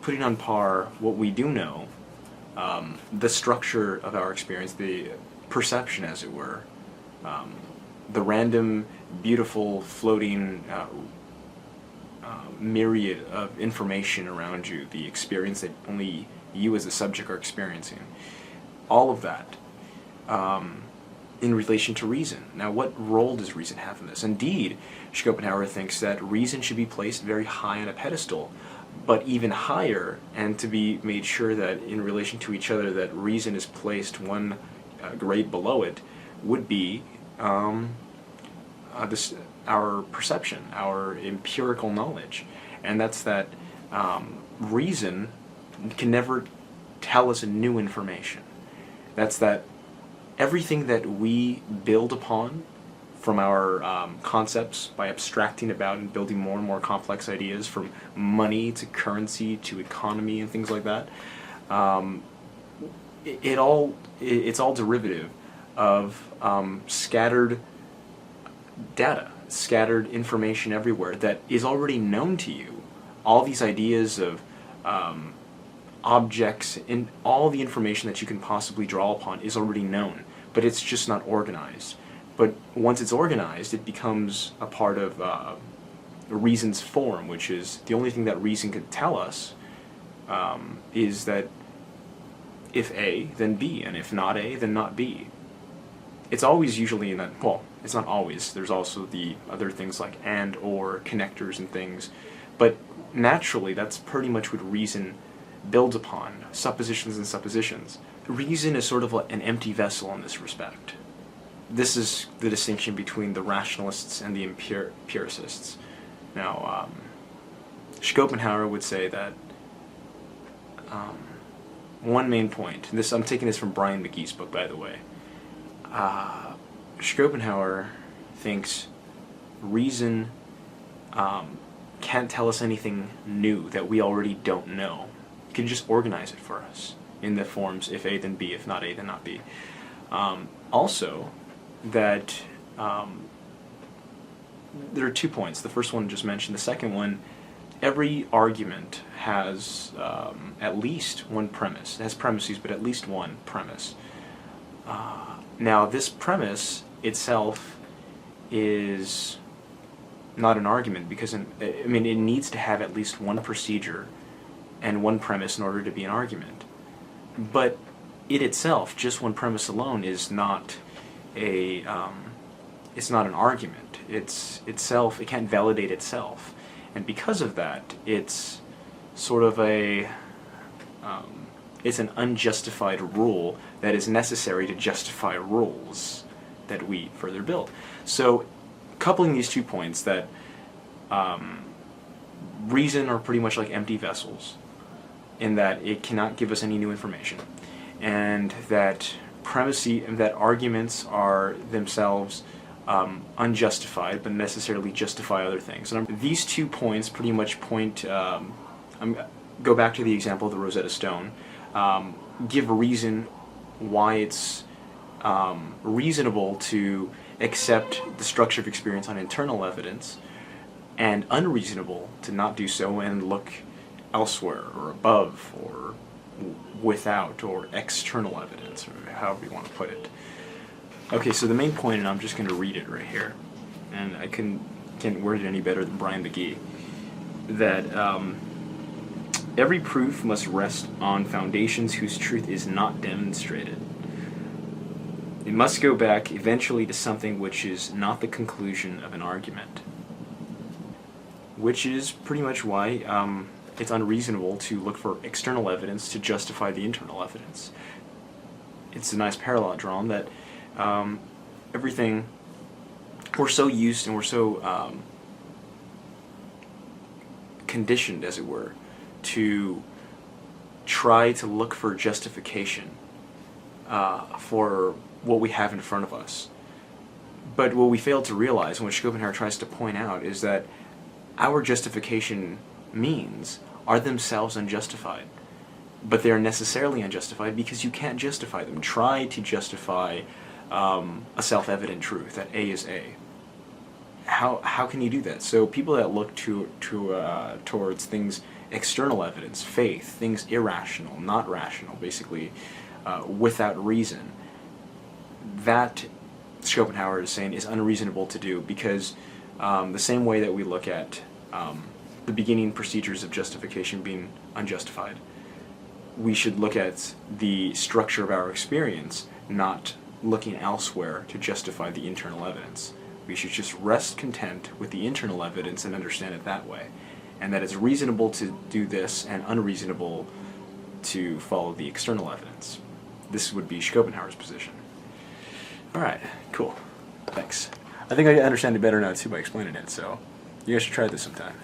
putting on par what we do know, the structure of our experience, the perception, as it were, the random, beautiful, floating myriad of information around you, the experience that only you as the subject are experiencing, all of that in relation to reason. Now, what role does reason have in this? Indeed, Schopenhauer thinks that reason should be placed very high on a pedestal, but even higher, and to be made sure that in relation to each other that reason is placed one grade below it, would be our perception, our empirical knowledge. And that's that reason can never tell us new information. That's that everything that we build upon from our concepts by abstracting about and building more and more complex ideas, from money to currency to economy and things like that, it's all derivative of scattered data, scattered information everywhere that is already known to you. All these ideas of objects and all the information that you can possibly draw upon is already known, but it's just not organized. But once it's organized, it becomes a part of reason's form, which is the only thing that reason could tell us is that if A, then B, and if not A, then not B. It's always usually in that, well, it's not always, there's also the other things like and, or, connectors and things, but naturally that's pretty much what reason builds upon, suppositions and suppositions. Reason is sort of like an empty vessel in this respect. This is the distinction between the rationalists and the empiricists. Now, Schopenhauer would say that one main point, this I'm taking this from Brian McGee's book, by the way. Schopenhauer thinks reason can't tell us anything new that we already don't know. It can just organize it for us in the forms if A then B, if not A then not B. Also, that there are 2 points. The first one just mentioned. The second one, every argument has at least one premise. It has premises, but at least one premise. Now, this premise itself is not an argument because, it needs to have at least one procedure and one premise in order to be an argument. But it itself, just one premise alone, is not it's not an argument. It can't validate itself. And because of that, it's sort of it's an unjustified rule that is necessary to justify rules that we further build. So, coupling these 2 points, that reason are pretty much like empty vessels, in that it cannot give us any new information, and that that arguments are themselves unjustified, but necessarily justify other things. And these 2 points pretty much point. Go back to the example of the Rosetta Stone. Give a reason why it's reasonable to accept the structure of experience on internal evidence, and unreasonable to not do so and look elsewhere or above or without or external evidence, or however you want to put it. Okay, so the main point, and I'm just going to read it right here, and I can't word it any better than Brian McGee, that every proof must rest on foundations whose truth is not demonstrated. It must go back eventually to something which is not the conclusion of an argument. Which is pretty much why it's unreasonable to look for external evidence to justify the internal evidence. It's a nice parallel drawn that everything, we're so used and we're so conditioned, as it were, to try to look for justification for what we have in front of us. But what we fail to realize, and what Schopenhauer tries to point out, is that our justification means are themselves unjustified. But they are necessarily unjustified because you can't justify them. Try to justify a self-evident truth, that A is A. How can you do that? So people that look towards things external evidence, faith, things irrational, not rational, basically without reason, that Schopenhauer is saying is unreasonable to do, because the same way that we look at the beginning procedures of justification being unjustified, we should look at the structure of our experience, not looking elsewhere to justify the internal evidence. We should just rest content with the internal evidence and understand it that way. And that it's reasonable to do this and unreasonable to follow the external evidence. This would be Schopenhauer's position. Alright, cool. Thanks. I think I understand it better now too by explaining it, so you guys should try this sometime.